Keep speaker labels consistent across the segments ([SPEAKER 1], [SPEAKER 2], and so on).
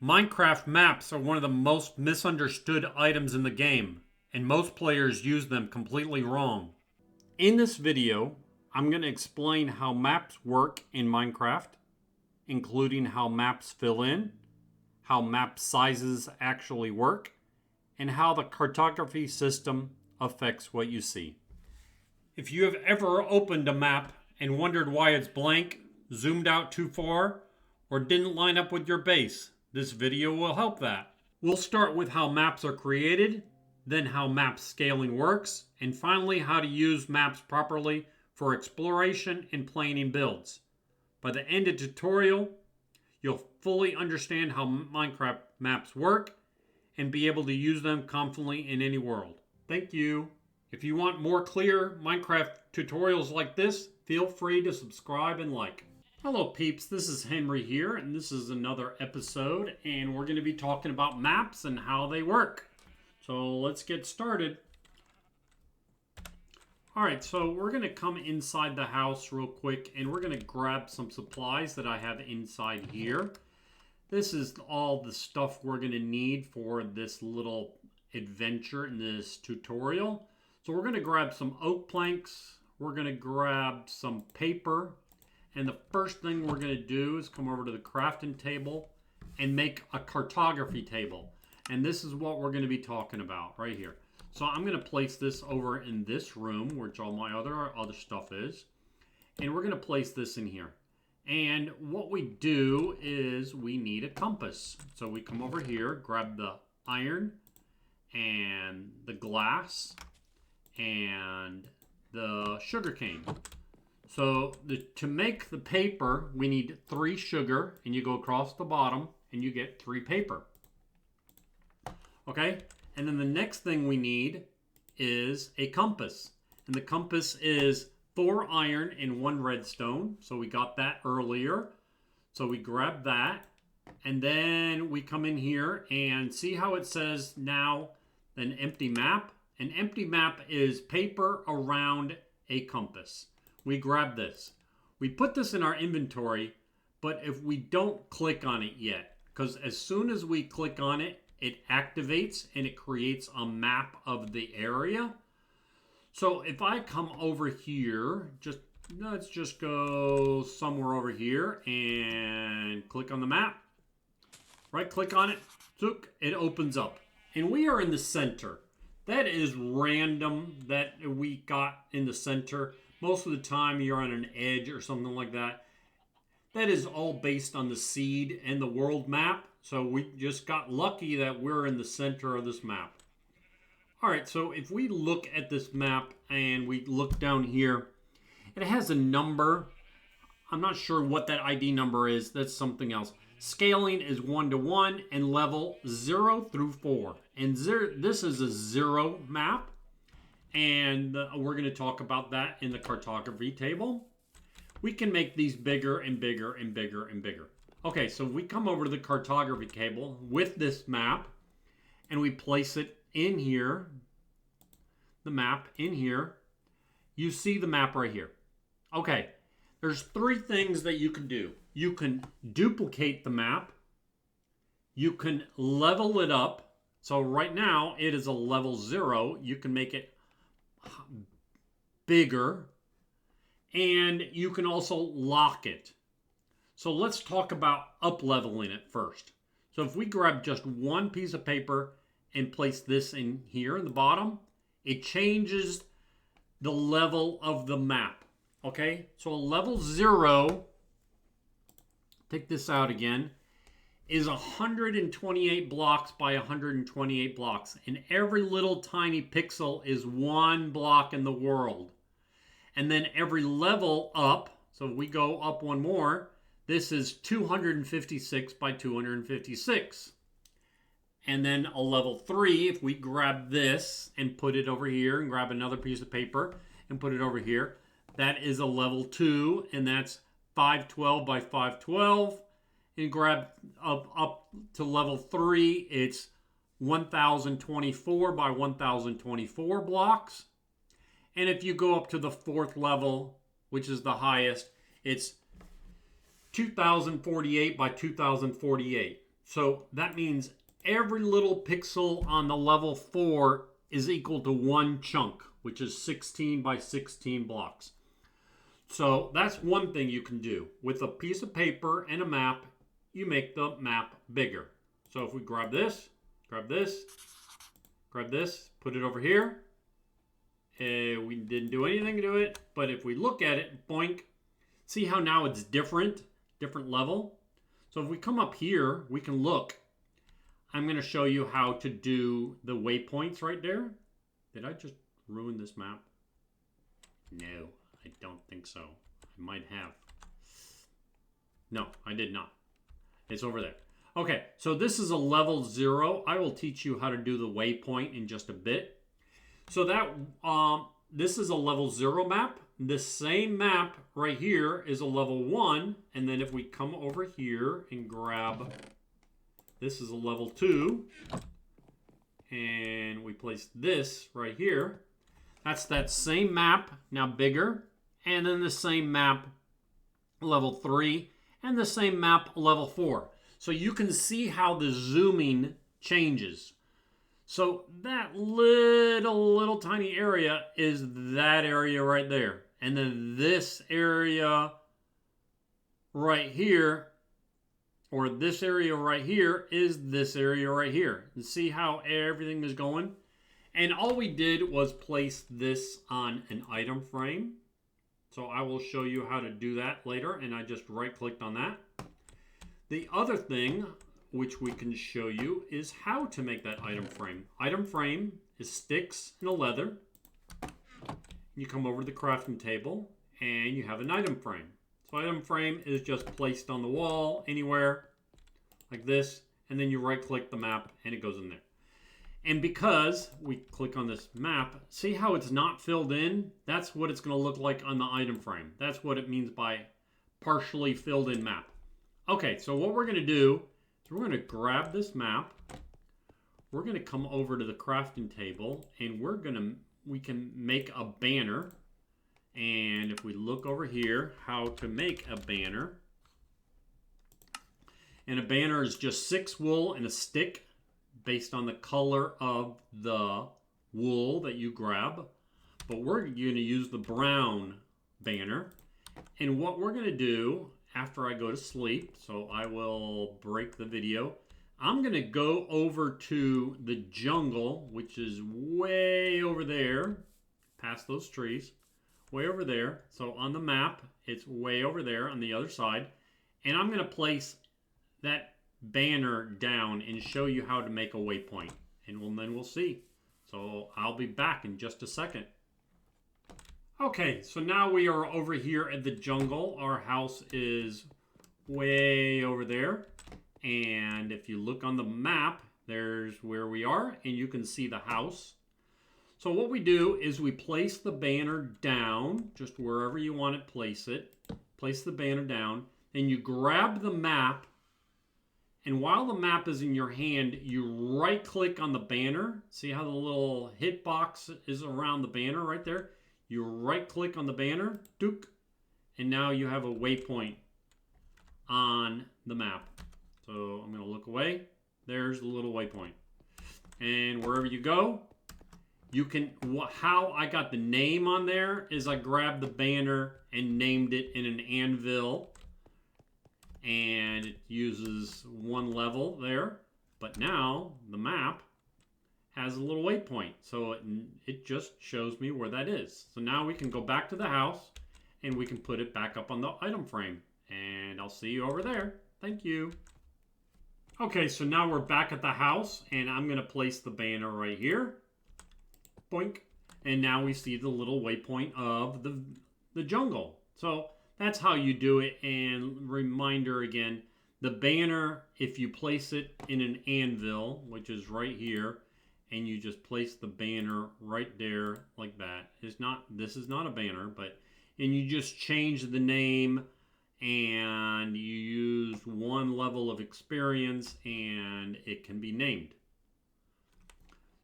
[SPEAKER 1] Minecraft maps are one of the most misunderstood items in the game, and most players use them completely wrong. In this video, I'm going to explain how maps work in Minecraft, including how maps fill in, how map sizes actually work, and how the cartography system affects what you see. If you have ever opened a map and wondered why it's blank, zoomed out too far, or didn't line up with your base, this video will help that. We'll start with how maps are created, then how map scaling works, and finally how to use maps properly for exploration and planning builds. By the end of the tutorial, you'll fully understand how Minecraft maps work and be able to use them confidently in any world. Thank you. If you want more clear Minecraft tutorials like this, feel free to subscribe and like. Hello peeps, this is Henry here, and this is another episode, and we're going to be talking about maps and how they work. So let's get started. Alright, so we're going to come inside the house real quick, and we're going to grab some supplies that I have inside here. This is all the stuff we're going to need for this little adventure in this tutorial. So we're going to grab some oak planks, we're going to grab some paper, and the first thing we're going to do is come over to the crafting table and make a cartography table. And this is what we're going to be talking about right here. So I'm going to place this over in this room, which all my other stuff is. And we're going to place this in here. And what we do is we need a compass. So we come over here, grab the iron and the glass and the sugarcane. So to make the paper, we need 3 sugar, and you go across the bottom, and you get 3 paper. Okay? And then the next thing we need is a compass. And the compass is 4 iron and 1 redstone. So we got that earlier. So we grab that. And then we come in here and see how it says now an empty map. An empty map is paper around a compass. We grab this. We put this in our inventory, but if we don't click on it yet, because as soon as we click on it, it activates and it creates a map of the area. So if I come over here, let's just go somewhere over here and click on the map. Right click on it, it opens up. And we are in the center. That is random that we got in the center. Most of the time you're on an edge or something like that. That is all based on the seed and the world map. So we just got lucky that we're in the center of this map. Alright, so if we look at this map and we look down here, it has a number. I'm not sure what that ID number is. That's something else. Scaling is 1 to 1 and level 0 through 4. And this is a 0 map. And we're going to talk about that in the cartography table. We can make these bigger and bigger and bigger and bigger. Okay, so we come over to the cartography table with this map, and we place it in here, the map in here. You see the map right here. Okay, there's 3 things that you can do. You can duplicate the map. You can level it up. So right now, it is a level 0. You can make it bigger, and you can also lock it. So let's talk about up leveling it first. So if we grab just 1 piece of paper and place this in here in the bottom, it changes the level of the map. Okay, so a level 0, take this out again, is 128 blocks by 128 blocks. And every little tiny pixel is 1 block in the world. And then every level up, so if we go up 1 more, this is 256 by 256. And then a level 3, if we grab this and put it over here and grab another piece of paper and put it over here, that is a level 2, and that's 512 by 512. And grab up to level 3, it's 1024 by 1024 blocks. And if you go up to the 4th level, which is the highest, it's 2048 by 2048. So that means every little pixel on the level 4 is equal to one chunk, which is 16 by 16 blocks. So that's one thing you can do. With a piece of paper and a map, you make the map bigger. So if we grab this, grab this, grab this, put it over here. We didn't do anything to it, but if we look at it, boink, see how now it's different level? So if we come up here, we can look. I'm going to show you how to do the waypoints right there. Did I just ruin this map? No, I don't think so. I might have. No, I did not. It's over there. Okay, so this is a level 0. I will teach you how to do the waypoint in just a bit. So that this is a level 0 map. This same map right here is a level 1. And then if we come over here and grab, this is a level 2. And we place this right here. That's that same map, now bigger. And then the same map, level 3. And the same map, level 4. So you can see how the zooming changes. So that little tiny area is that area right there. And then this area right here, or this area right here, is this area right here. And see how everything is going? And all we did was place this on an item frame. So I will show you how to do that later. And I just right-clicked on that. The other thing which we can show you is how to make that item frame. Item frame is sticks and a leather. You come over to the crafting table and you have an item frame. So item frame is just placed on the wall anywhere like this, and then you right click the map and it goes in there. And because we click on this map, see how it's not filled in? That's what it's going to look like on the item frame. That's what it means by partially filled in map. Okay, so what we're going to do is we're going to grab this map. We're going to come over to the crafting table and we can make a banner. And if we look over here, how to make a banner. And a banner is just 6 wool and a stick based on the color of the wool that you grab. But we're going to use the brown banner. And what we're going to do after I go to sleep, so I will break the video, I'm going to go over to the jungle, which is way over there, past those trees, way over there. So on the map, it's way over there on the other side. And I'm going to place that banner down and show you how to make a waypoint. And then we'll see. So I'll be back in just a second. Okay, so now we are over here at the jungle. Our house is way over there. And if you look on the map, there's where we are, and you can see the house. So what we do is we place the banner down, just wherever you want to place it. Place the banner down, then you grab the map, and while the map is in your hand, you right-click on the banner. See how the little hitbox is around the banner right there? You right-click on the banner, dook, and now you have a waypoint on the map. So I'm going to look away. There's the little waypoint. And wherever you go, you can, how I got the name on there is I grabbed the banner and named it in an anvil. And it uses 1 level there. But now the map has a little waypoint. So it just shows me where that is. So now we can go back to the house and we can put it back up on the item frame. And I'll see you over there. Thank you. Okay, so now we're back at the house and I'm going to place the banner right here. Boink. And now we see the little waypoint of the jungle. So that's how you do it. And reminder again, the banner, if you place it in an anvil, which is right here, and you just place the banner right there like that. This is not a banner, and you just change the name and you use 1 level of experience and it can be named.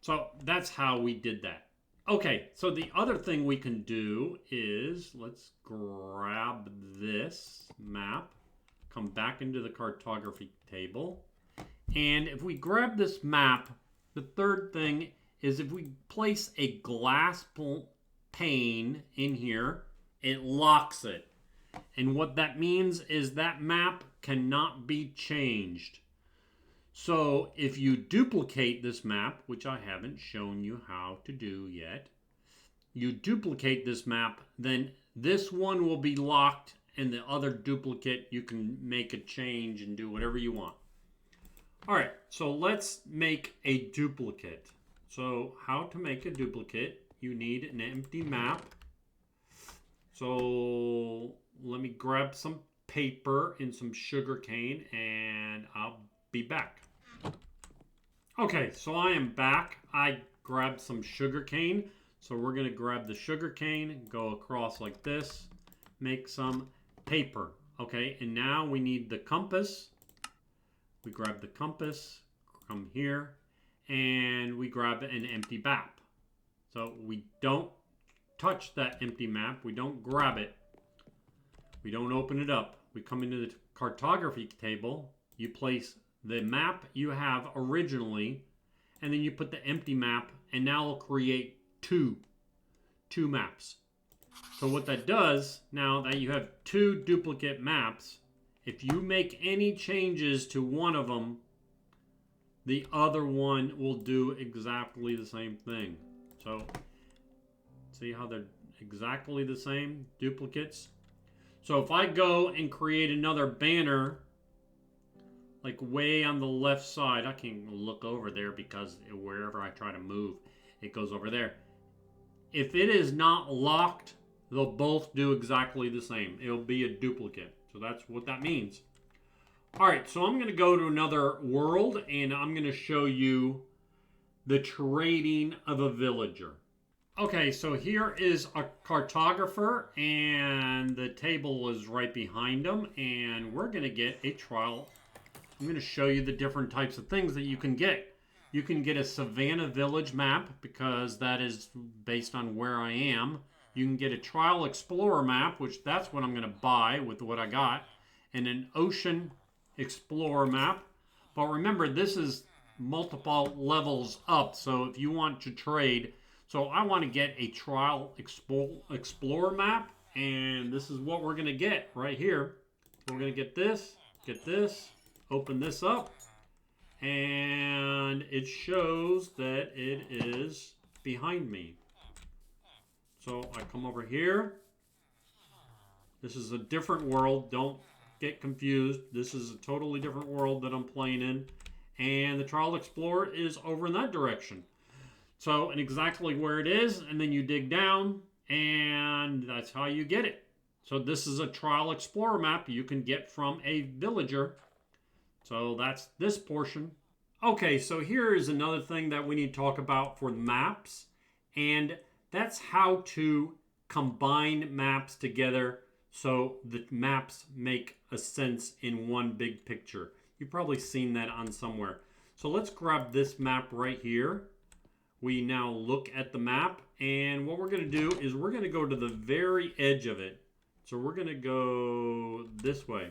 [SPEAKER 1] So that's how we did that. Okay, so the other thing we can do is, let's grab this map, come back into the cartography table, And if we grab this map, the third thing is if we place a glass pane in here, it locks it. And what that means is that map cannot be changed. So if you duplicate this map, which I haven't shown you how to do yet, you duplicate this map, then this one will be locked, and the other duplicate you can make a change and do whatever you want. All right, so let's make a duplicate. So how to make a duplicate? You need an empty map. So let me grab some paper and some sugar cane, and I'll be back. Okay, so I am back. I grabbed some sugar cane. So we're going to grab the sugar cane, go across like this, make some paper. Okay, and now we need the compass. We grab the compass, come here, and we grab an empty map. So we don't touch that empty map. We don't grab it. We don't open it up. We come into the cartography table. You place the map you have originally, and then you put the empty map, and now it'll create two maps. So what that does, now that you have two duplicate maps, if you make any changes to one of them, the other one will do exactly the same thing. So see how they're exactly the same duplicates? So if I go and create another banner, like way on the left side, I can look over there because wherever I try to move, it goes over there. If it is not locked, they'll both do exactly the same. It'll be a duplicate. So that's what that means. All right, so I'm going to go to another world, and I'm going to show you the trading of a villager. Okay, so here is a cartographer, and the table is right behind him, and we're going to get a trial. I'm going to show you the different types of things that you can get. You can get a Savannah Village map because that is based on where I am. You can get a Trial Explorer map, which that's what I'm going to buy with what I got, and an Ocean Explorer map. But remember, this is multiple levels up, so if you want to trade, so I want to get a Trial Explorer map, and this is what we're going to get right here. So we're going to get this, open this up, and it shows that it is behind me. So I come over here. This is a different world. Don't get confused. This is a totally different world that I'm playing in. And the Trial Explorer is over in that direction. So, and exactly where it is, and then you dig down, and that's how you get it. So this is a Trial Explorer map you can get from a villager. So that's this portion. Okay, so here is another thing that we need to talk about for the maps, and that's how to combine maps together so the maps make a sense in one big picture. You've probably seen that on somewhere. So let's grab this map right here. We now look at the map, and what we're going to do is we're going to go to the very edge of it. So we're going to go this way.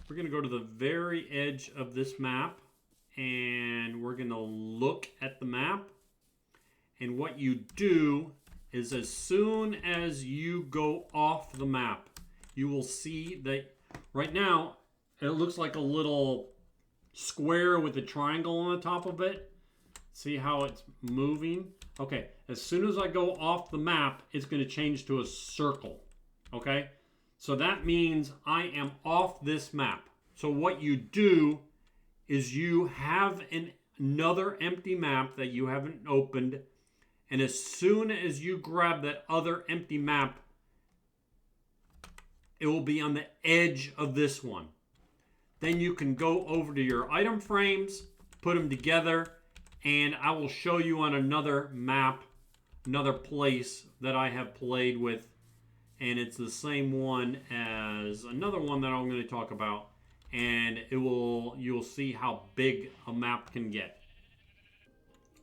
[SPEAKER 1] We're going to go to the very edge of this map, and we're going to look at the map. And what you do is as soon as you go off the map, you will see that right now it looks like a little square with a triangle on the top of it. See how it's moving? Okay, as soon as I go off the map, it's going to change to a circle. Okay? So that means I am off this map. So what you do is you have another empty map that you haven't opened, and as soon as you grab that other empty map, it will be on the edge of this one. Then you can go over to your item frames, put them together, and I will show you on another map, another place that I have played with, and it's the same one as another one that I'm going to talk about, and you'll see how big a map can get.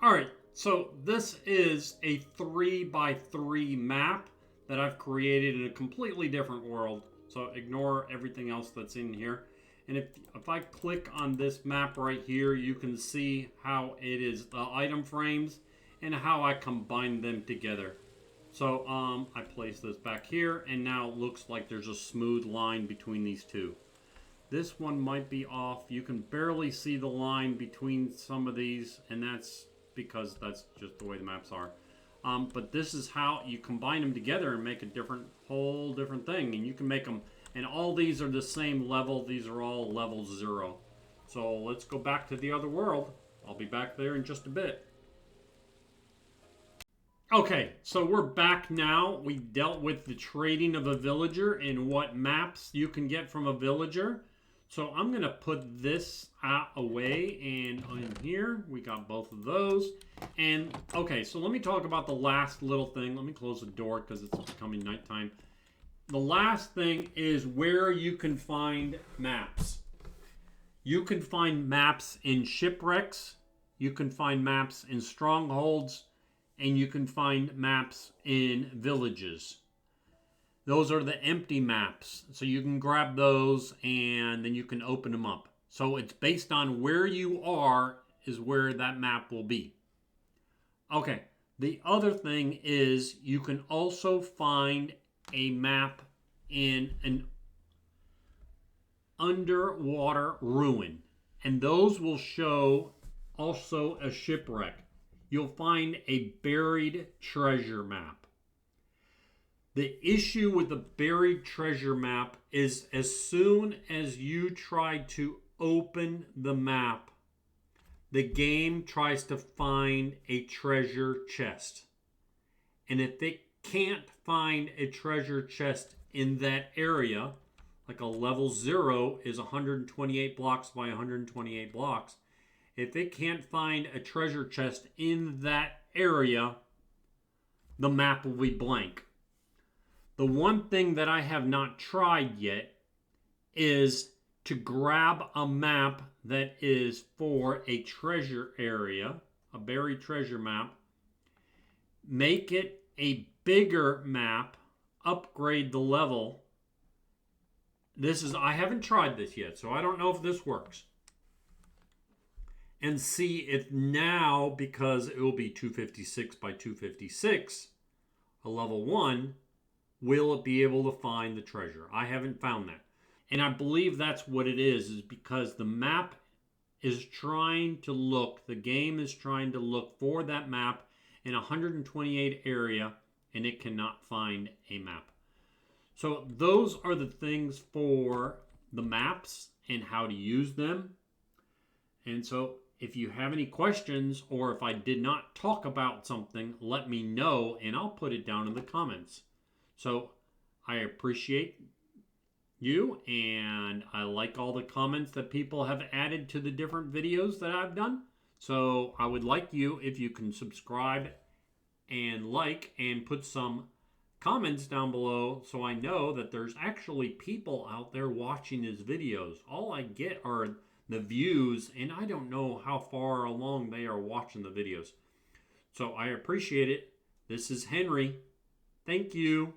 [SPEAKER 1] All right, so this is a 3x3 map that I've created in a completely different world. So ignore everything else that's in here. And if I click on this map right here, you can see how it is the item frames and how I combine them together. So I place this back here, and now it looks like there's a smooth line between these two. This one might be off. You can barely see the line between some of these, and that's because that's just the way the maps are. But this is how you combine them together and make a whole different thing. And you can make them, and all these are the same level. These are all level 0. So let's go back to the other world. I'll be back there in just a bit. Okay, so we're back now. We dealt with the trading of a villager and what maps you can get from a villager. So I'm going to put this away, and in here we got both of those. And okay, so let me talk about the last little thing. Let me close the door because it's becoming nighttime. The last thing is where you can find maps. You can find maps in shipwrecks. You can find maps in strongholds. And you can find maps in villages. Those are the empty maps. So you can grab those and then you can open them up. So it's based on where you are is where that map will be. Okay, the other thing is you can also find a map in an underwater ruin. And those will show also a shipwreck. You'll find a buried treasure map. The issue with the buried treasure map is as soon as you try to open the map, the game tries to find a treasure chest. And if it can't find a treasure chest in that area, like a level 0 is 128 blocks by 128 blocks, if it can't find a treasure chest in that area, the map will be blank. The one thing that I have not tried yet is to grab a map that is for a treasure area, a buried treasure map, make it a bigger map, upgrade the level. I haven't tried this yet, so I don't know if this works. And see if now, because it will be 256 by 256, a level 1, will it be able to find the treasure? I haven't found that. And I believe that's what it is because the map is trying to look, the game is trying to look for that map in 128 area, and it cannot find a map. So those are the things for the maps and how to use them. And so if you have any questions or if I did not talk about something, let me know and I'll put it down in the comments. So I appreciate you and I like all the comments that people have added to the different videos that I've done. So I would like you, if you can subscribe and like and put some comments down below so I know that there's actually people out there watching his videos. All I get are the views and I don't know how far along they are watching the videos. So I appreciate it. This is Henry. Thank you.